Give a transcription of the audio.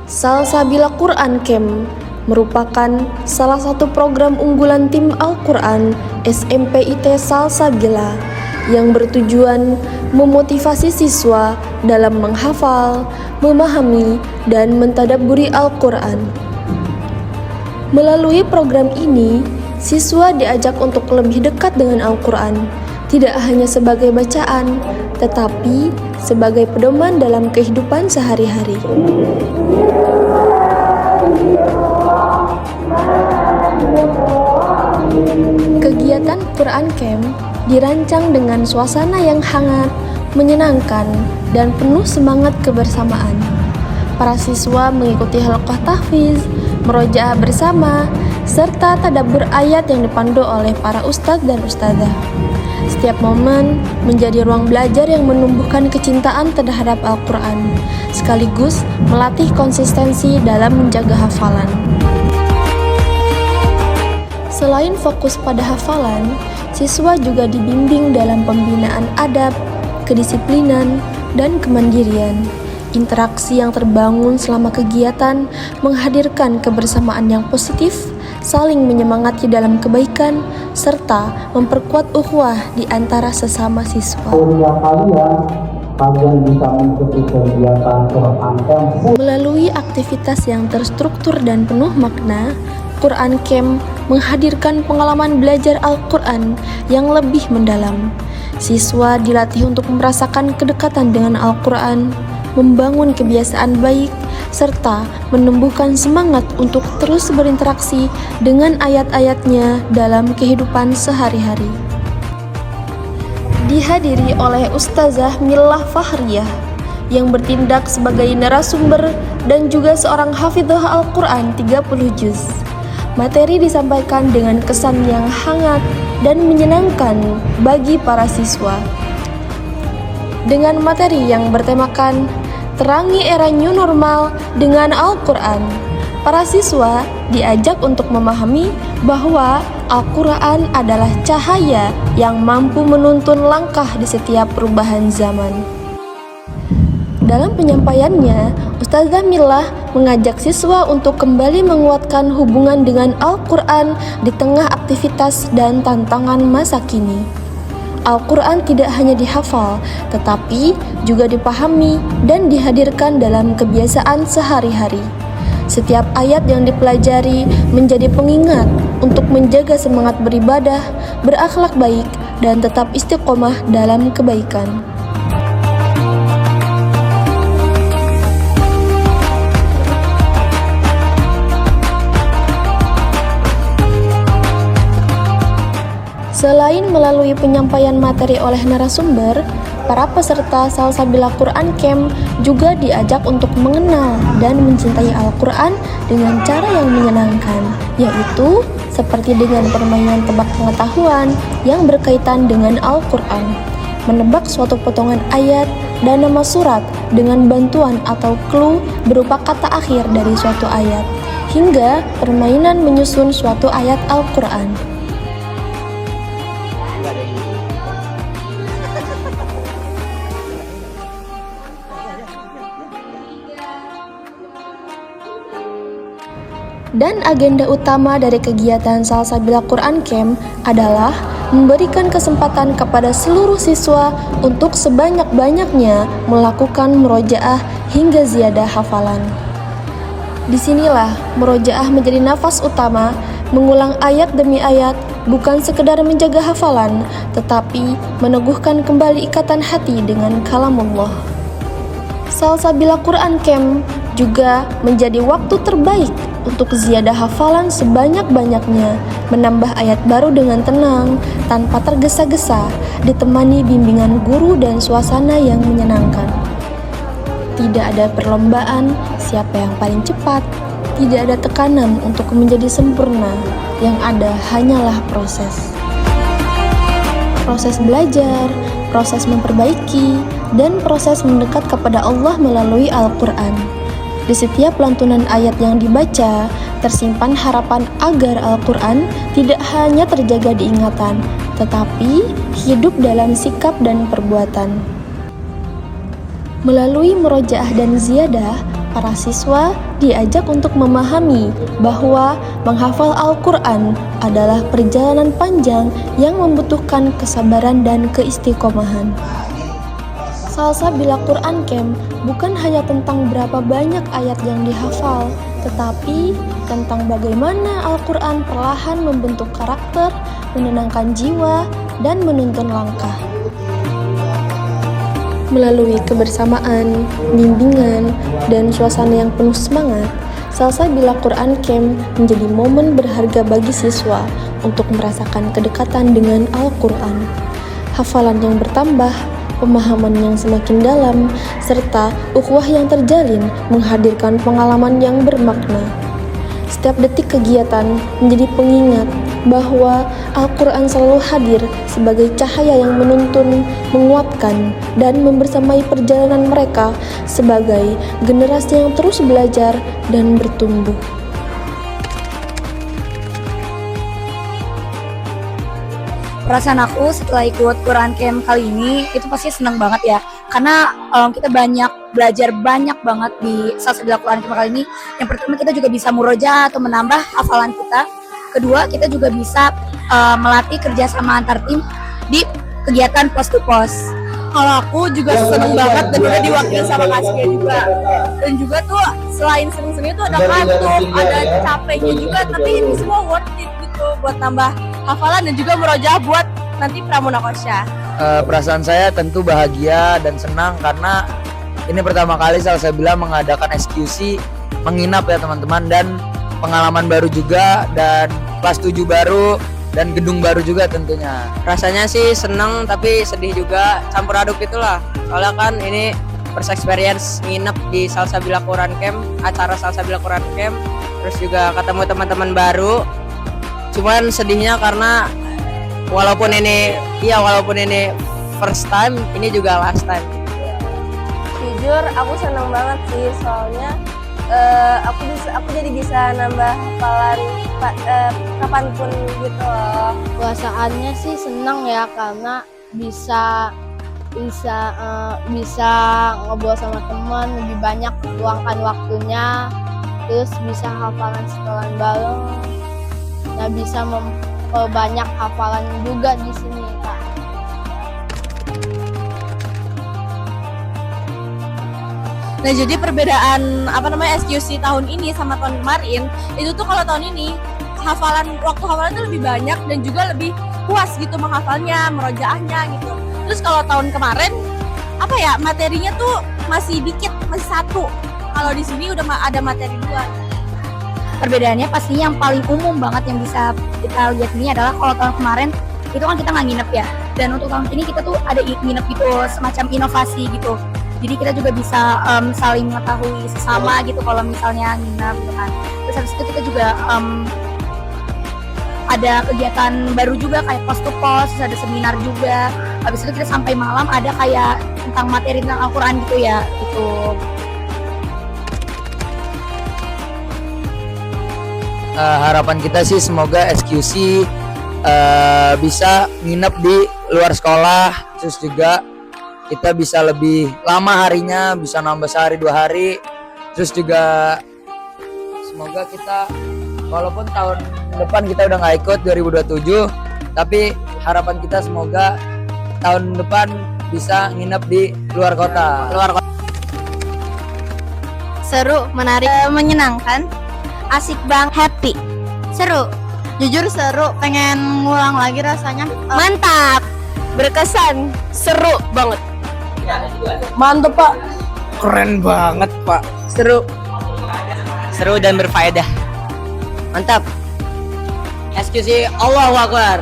Salsabila Quran Camp merupakan salah satu program unggulan tim Al-Quran SMPIT Salsabila yang bertujuan memotivasi siswa dalam menghafal, memahami, dan mentadabburi Al-Quran. Melalui program ini, siswa diajak untuk lebih dekat dengan Al-Quran, tidak hanya sebagai bacaan, tetapi sebagai pedoman dalam kehidupan sehari-hari. Kegiatan Quran Camp dirancang dengan suasana yang hangat, menyenangkan, dan penuh semangat kebersamaan. Para siswa mengikuti halaqah tahfiz, murojaah bersama, serta tadabbur ayat yang dipandu oleh para ustadz dan ustadzah. Setiap momen menjadi ruang belajar yang menumbuhkan kecintaan terhadap Al-Quran, sekaligus melatih konsistensi dalam menjaga hafalan. Selain fokus pada hafalan, siswa juga dibimbing dalam pembinaan adab, kedisiplinan, dan kemandirian. Interaksi yang terbangun selama kegiatan menghadirkan kebersamaan yang positif, saling menyemangati dalam kebaikan, serta memperkuat ukhuwah di antara sesama siswa. Kalian bisa mengikuti kegiatan Quran Camp. Melalui aktivitas yang terstruktur dan penuh makna, Quran Camp menghadirkan pengalaman belajar Al-Quran yang lebih mendalam. Siswa dilatih untuk merasakan kedekatan dengan Al-Quran, membangun kebiasaan baik, serta menumbuhkan semangat untuk terus berinteraksi dengan ayat-ayatnya dalam kehidupan sehari-hari. Dihadiri oleh Ustazah Millah Fahriyah yang bertindak sebagai narasumber dan juga seorang hafidhah Al-Quran 30 juz. Materi disampaikan dengan kesan yang hangat dan menyenangkan bagi para siswa. Dengan materi yang bertemakan Terangi Era New Normal dengan Al-Quran, para siswa diajak untuk memahami bahwa Al-Quran adalah cahaya yang mampu menuntun langkah di setiap perubahan zaman. Dalam penyampaiannya, Ustazah Millah mengajak siswa untuk kembali menguatkan hubungan dengan Al-Quran di tengah aktivitas dan tantangan masa kini. Al-Quran tidak hanya dihafal, tetapi juga dipahami dan dihadirkan dalam kebiasaan sehari-hari. Setiap ayat yang dipelajari menjadi pengingat untuk menjaga semangat beribadah, berakhlak baik, dan tetap istiqomah dalam kebaikan. Selain melalui penyampaian materi oleh narasumber, para peserta Salsabila Quran Camp juga diajak untuk mengenal dan mencintai Al-Quran dengan cara yang menyenangkan, yaitu seperti dengan permainan tebak pengetahuan yang berkaitan dengan Al-Quran, menebak suatu potongan ayat dan nama surat dengan bantuan atau clue berupa kata akhir dari suatu ayat, hingga permainan menyusun suatu ayat Al-Quran. Dan agenda utama dari kegiatan Salsabila Quran Camp adalah memberikan kesempatan kepada seluruh siswa untuk sebanyak-banyaknya melakukan murojaah hingga ziyadah hafalan. Disinilah murojaah menjadi nafas utama, mengulang ayat demi ayat, bukan sekedar menjaga hafalan, tetapi meneguhkan kembali ikatan hati dengan kalamullah. Salsabila Quran Camp juga menjadi waktu terbaik untuk ziyadah hafalan sebanyak-banyaknya, menambah ayat baru dengan tenang, tanpa tergesa-gesa, ditemani bimbingan guru dan suasana yang menyenangkan. Tidak ada perlombaan siapa yang paling cepat, tidak ada tekanan untuk menjadi sempurna, yang ada hanyalah proses. Proses belajar, proses memperbaiki, dan proses mendekat kepada Allah melalui Al-Quran. Di setiap lantunan ayat yang dibaca, tersimpan harapan agar Al-Quran tidak hanya terjaga di ingatan, tetapi hidup dalam sikap dan perbuatan. Melalui murojaah dan ziyadah, para siswa diajak untuk memahami bahwa menghafal Al-Quran adalah perjalanan panjang yang membutuhkan kesabaran dan keistiqomahan. Salsabila Quran Camp bukan hanya tentang berapa banyak ayat yang dihafal, tetapi tentang bagaimana Al-Quran perlahan membentuk karakter, menenangkan jiwa, dan menuntun langkah. Melalui kebersamaan, bimbingan, dan suasana yang penuh semangat, Salsabila Quran Camp menjadi momen berharga bagi siswa untuk merasakan kedekatan dengan Al-Quran. Hafalan yang bertambah, pemahaman yang semakin dalam, serta ukhuwah yang terjalin menghadirkan pengalaman yang bermakna. Setiap detik kegiatan menjadi pengingat bahwa Al-Quran selalu hadir sebagai cahaya yang menuntun, menguatkan, dan membersamai perjalanan mereka sebagai generasi yang terus belajar dan bertumbuh. Perasaan aku setelah ikut Quran Camp kali ini itu pasti senang banget ya, karena kita belajar banyak banget di Salsabila Quran Camp kali ini. Yang pertama, kita juga bisa murojaah atau menambah hafalan kita. Kedua, kita juga bisa melatih kerjasama antar tim di kegiatan pos to pos. Kalau aku juga seneng banget dan udah diwakili sama Kaskia juga. Dan juga tuh selain seneng-seneng itu ada kantuk, ada capeknya juga, tapi ini semua worth it gitu buat nambah hafalan dan juga murojaah buat nanti pramunakosya. Perasaan saya tentu bahagia dan senang karena ini pertama kali Salsabila mengadakan eksekusi menginap ya teman-teman, dan pengalaman baru juga, dan kelas 7 baru dan gedung baru juga tentunya. Rasanya sih seneng tapi sedih juga, campur aduk itulah. Soalnya kan ini first experience nginep di Salsabila Quran Camp, acara Salsabila Quran Camp, terus juga ketemu teman-teman baru. Cuman sedihnya karena walaupun ini first time, ini juga last time. Jujur aku senang banget sih, soalnya aku jadi bisa nambah hafalan kapanpun gitu loh. Perasaannya sih senang ya, karena bisa ngobrol sama teman, lebih banyak luangkan waktunya, terus bisa hafalan setelan bareng, nah bisa memperbanyak hafalan juga di sini Kak. Nah, jadi perbedaan SQC tahun ini sama tahun kemarin itu tuh, kalau tahun ini waktu hafalan tuh lebih banyak dan juga lebih puas gitu menghafalnya, merojaahnya gitu. Terus kalau tahun kemarin materinya tuh masih dikit, masih satu. Kalau di sini udah ada materi 2. Perbedaannya pasti yang paling umum banget yang bisa kita lihat ini adalah kalau tahun kemarin itu kan kita nggak nginep ya, dan untuk tahun ini kita tuh ada nginep gitu, semacam inovasi gitu. Jadi kita juga bisa saling mengetahui sesama gitu kalau misalnya nginep gitu kan. Terus habis itu kita juga ada kegiatan baru juga kayak pos to pos, terus ada seminar juga. Habis itu kita sampai malam ada kayak tentang materi tentang Al-Quran gitu ya gitu. Harapan kita sih semoga eksekusi bisa nginep di luar sekolah, terus juga kita bisa lebih lama harinya, bisa nambah sehari 2 hari. Terus juga semoga kita, walaupun tahun depan kita udah nggak ikut 2027, tapi harapan kita semoga tahun depan bisa nginep di luar kota. Seru, menarik, menyenangkan, asik bang, happy, seru, jujur seru, pengen ngulang lagi rasanya. Mantap, berkesan, seru banget. Mantep Pak, keren banget Pak, Seru dan berfaedah. Mantap. SQC Allahu Akbar.